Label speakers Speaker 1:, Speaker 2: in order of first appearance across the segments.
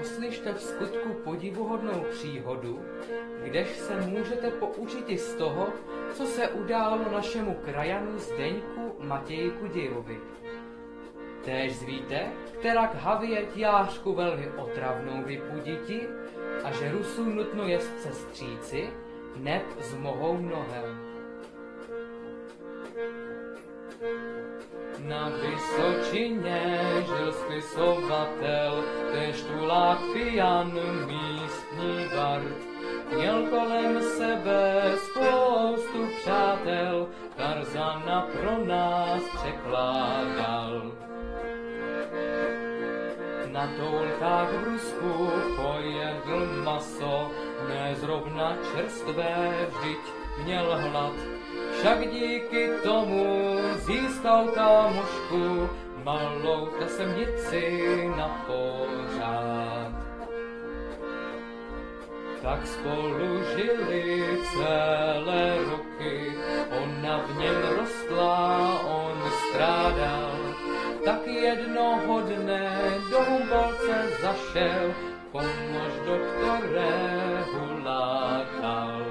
Speaker 1: poslyšte v skutku podivuhodnou příhodu, kdež se můžete poučit i z toho, co se událo našemu krajanu Zdeňku Matěji Kudějovi. Též zvíte, kterak havě tjářku velmi otravnou vypuditi a že Rusů nutno jest se stříci, neb zmohou mnohem. Na Vysočině žil spisovatel, též tulák pijan místní bard. Měl kolem sebe spoustu přátel, Tarzana pro nás překládal. Na toulkách v Rusku pojedl maso, nezrovna čerstvé, vždyť měl hlad. Však díky tomu získal kámošku, malou tasemnici na pořád. Tak spolu žili celé roky, ona v něm rostla, on strádal. Tak jednoho dne do Humbolce zašel, pomož doktorehu lákal.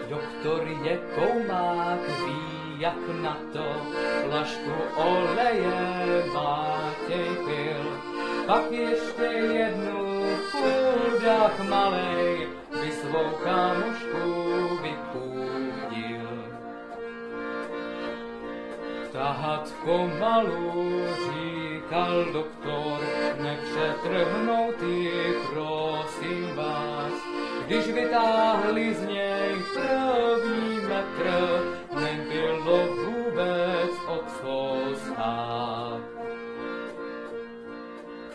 Speaker 1: Doktor je koumák, ví jak na to, flašku oleje Matěj pil. Pak ještě jednu chudák malej, by svou kámošku vypudil. Tahatko malou, říkal doktor, nepřetrhnout ji, prosím vás. Když vytáhli z něj první metr, nebylo vůbec o co stát.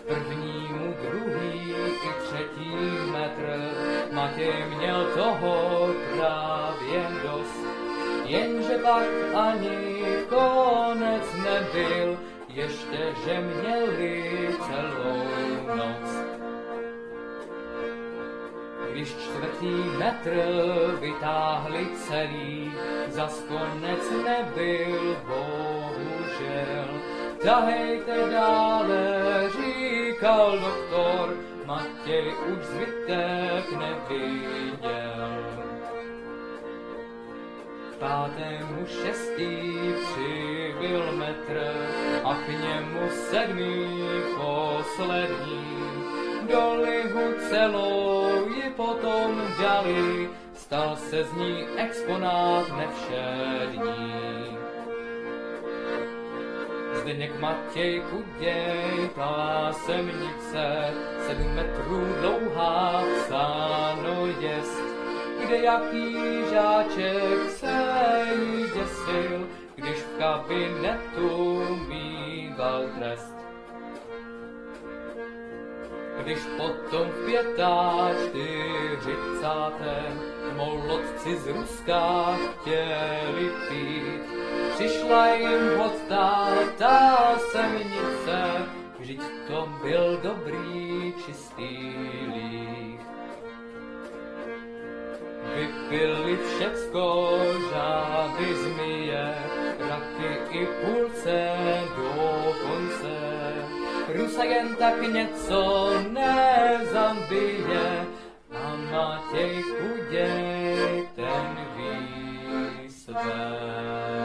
Speaker 1: Prvnímu, druhý i třetí metr Matěj měl toho právě dost. Jenže pak ani konec nebyl, ještě že měli celou noc. Když čtvrtý metr vytáhli celý, zas konec nebyl, bohužel. Tahejte dále, říkal doktor, Matěj už zbytek neviděl. Pátému šestý přibyl metr a k němu sedmý poslední. Do lihu celou ji potom dali, stal se z ní exponát nevšední. Zdeněk Matěj Kuděj, tásemnice, 7 metrů dlouhá, psáno jest, kde jaký žáček se jí děsil, když v kabinetu mýval trest. Když potom v 45. molodci z Ruska chtěli pít, přišla jim hodtá tásemnice, vždyť to byl dobrý čistý líh. Vypili všecko, žáby, zmije, raky i půlce dokonce. Rusa jen tak něco nezabije a Matěj Kuděj ten ví své.